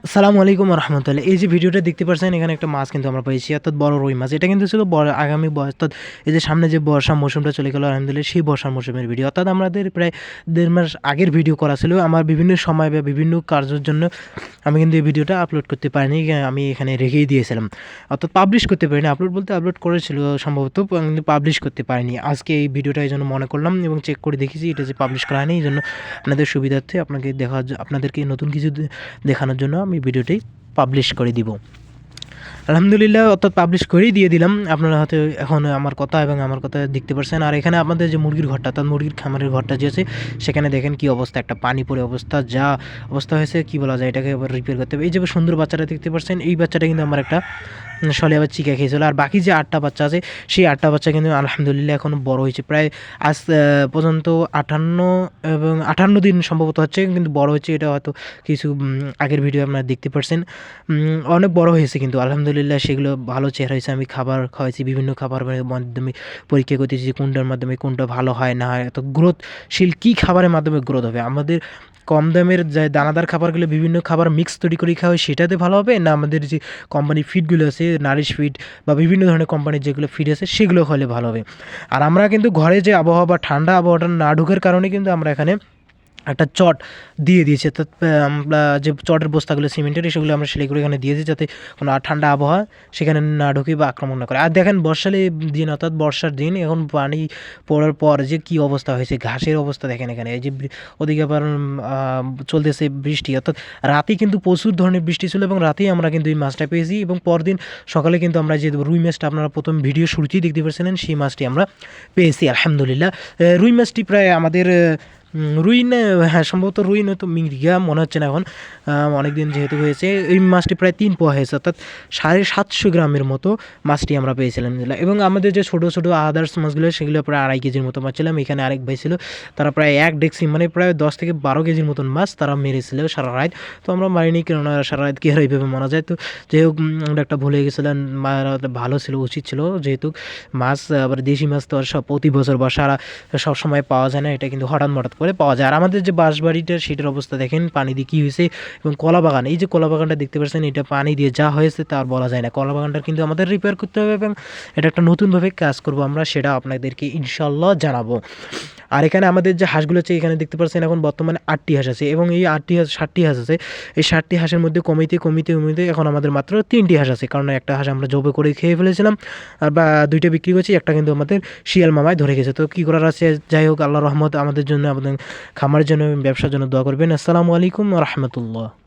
আসসালামু আলাইকুম রহমতুল্লাহ। এই যে ভিডিওটা দেখতে পাচ্ছেন, এখানে একটা মাছ কিন্তু আমরা পেয়েছি, অর্থাৎ বড় রুই মাছ। এটা কিন্তু ছিল আগামী অর্থাৎ এই যে সামনে যে বর্ষা মৌসুমটা চলে গেল আলহামদুলিল্লাহ, সেই বর্ষার মৌসুমের ভিডিও, অর্থাৎ আমাদের প্রায় 1.5 মাস আগের ভিডিও করা ছিল। আমার বিভিন্ন সময় বা বিভিন্ন কার্যের জন্য আমি কিন্তু এই ভিডিওটা আপলোড করতে পারিনি, আমি এখানে রেখেই দিয়েছিলাম, অর্থাৎ পাবলিশ করতে পারিনি। আপলোড বলতে আপলোড করেছিল সম্ভবত, কিন্তু পাবলিশ করতে পারিনি। আজকে এই ভিডিওটা এই জন্য মনে করলাম এবং চেক করে দেখেছি এটা যে পাবলিশ করা হয়নি, এই জন্য আপনাদের সুবিধার্থে আপনাদেরকে নতুন কিছু দেখানোর জন্য আমি ভিডিওটি পাবলিশ করে দিব। আলহামদুলিল্লাহ, অর্থাৎ পাবলিশ করেই দিয়ে দিলাম। আপনারা হয়তো এখন আমার কথা দেখতে পাচ্ছেন। আর এখানে আপনাদের যে মুরগির ঘরটা, অর্থাৎ মুরগির খামারের ঘরটা যে আছে, সেখানে দেখেন কি অবস্থা, একটা পানি পড়ে অবস্থা, যা অবস্থা হয়েছে কি বলা যায়, এটাকে আবার রিপেয়ার করতে হবে। এই যে সুন্দর বাচ্চাটা দেখতে পাচ্ছেন, এই বাচ্চাটা কিন্তু আমার একটা শলে আবার চিকা খেয়েছিল। আর বাকি যে 8টা বাচ্চা আছে, সেই 8টা বাচ্চা কিন্তু আলহামদুলিল্লাহ এখন বড় হয়েছে, প্রায় আজ পর্যন্ত 58 দিন সম্ভবত হচ্ছে, কিন্তু বড় হচ্ছে। এটা হয়তো কিছু আগের ভিডিও আপনারা দেখতে পাচ্ছেন, অনেক বড় হয়েছে কিন্তু আলহামদুলিল্লাহ, সেগুলো ভালো চেহারা হয়েছে। আমি খাবার খাওয়াইছি, বিভিন্ন খাবারের মাধ্যমে পরীক্ষা করতেছি কোনটার মাধ্যমে কোনটা ভালো হয় না হয়, তো গ্রোথশীল কী খাবারের মাধ্যমে গ্রোথ হবে। আমাদের কম দামের যে দানাদার খাবারগুলো, বিভিন্ন খাবার মিক্স তৈরি করে খাওয়া হয়, সেটাতে ভালো হবে না আমাদের যে কোম্পানি ফিডগুলো আছে, নারিশ ফিড বা বিভিন্ন ধরনের কোম্পানির যেগুলো ফিড আছে, সেগুলো হলে ভালো হবে। আর আমরা কিন্তু ঘরে যে আবহাওয়া বা ঠান্ডা আবহাওয়াটা না ঢোকার কারণে কিন্তু আমরা এখানে একটা চট দিয়ে দিয়েছি, অর্থাৎ আমরা যে চটের বস্তাগুলো সিমেন্টের, সেগুলো আমরা সেলাই করে এখানে দিয়েছি, যাতে কোনো ঠান্ডা আবহাওয়া সেখানে না ঢুকে বা আক্রমণ না করে। আর দেখেন বর্ষালে দিন, অর্থাৎ বর্ষার দিন, এখন পানি পড়ার পর যে কী অবস্থা হয়েছে, ঘাসের অবস্থা দেখেন এখানে। এই যে ওদিকে আবার চলতেছে বৃষ্টি, অর্থাৎ রাতেই কিন্তু প্রচুর ধরনের বৃষ্টি ছিল, এবং রাতেই আমরা কিন্তু এই মাছটা পেয়েছি। এবং পরদিন সকালে কিন্তু আমরা যে রুই মাছটা আপনারা প্রথম ভিডিও শুরুতেই দেখতে পাচ্ছিলেন, সেই মাছটি আমরা পেয়েছি আলহামদুলিল্লাহ। রুই মাছটি প্রায় আমাদের রুই না, হ্যাঁ সম্ভবত রুই নয়তো মৃগা মনে হচ্ছে না এখন, অনেকদিন যেহেতু হয়েছে। এই মাছটি প্রায় 3 পোয়া হয়েছে, অর্থাৎ 750 গ্রামের মতো মাছটি আমরা পেয়েছিলাম। এবং আমাদের যে ছোটো ছোটো আদার্স মাছগুলো, সেগুলো প্রায় 2.5 কেজির মতো মাছ ছিলাম। এখানে আরেক ভাই ছিল, তারা প্রায় 1 ডেক্সি, মানে প্রায় 10 থেকে 12 কেজির মতন মাছ তারা মেরেছিল সারা রাত। তো আমরা মারিনি, কেননা সারা রাত কি আর এইভাবে মারা যায়। তো যাই হোক, আমরা একটা ভুলে গেছিলাম, মারা ভালো ছিল, উচিত ছিল, যেহেতু মাছ আবার দেশি মাছ তো আর সব প্রতি বছর বা সারা সব সময় পাওয়া যায় না, এটা কিন্তু হঠাৎ করে পাওয়া যায়। আর আমাদের যে বাঁশবাড়িটা, সেটার অবস্থা দেখেন, পানি দিয়ে কী হয়েছে। এবং কলা বাগান, এই যে কলা বাগানটা দেখতে পাচ্ছেন, এটা পানি দিয়ে যা হয়েছে তা আর বলা যায় না। কলা বাগানটা কিন্তু আমাদের রিপেয়ার করতে হবে, এবং এটা একটা নতুনভাবে কাজ করব আমরা, সেটা আপনাদেরকে ইনশাল্লাহ জানাবো। আর এখানে আমাদের যে হাঁসগুলো আছে, এখানে দেখতে পাচ্ছেন এখন বর্তমানে 8টি হাঁস আছে, এবং এই 60টি হাঁস আছে। এই 60টি হাঁসের মধ্যে কমিতে এখন আমাদের মাত্র 3টি হাঁস আছে, কারণ একটা হাঁস আমরা জবে করে খেয়ে ফেলেছিলাম, আর বা 2টা বিক্রি করছি, একটা কিন্তু আমাদের শিয়াল মামায় ধরে গেছে। তো কী করার আছে, যাই হোক, আল্লাহ রহমত আমাদের জন্য, আমাদের খামারের জন্য, ব্যবসার জন্য দোয়া করবেন। আসসালামু আলাইকুম রহমতুল্লাহ।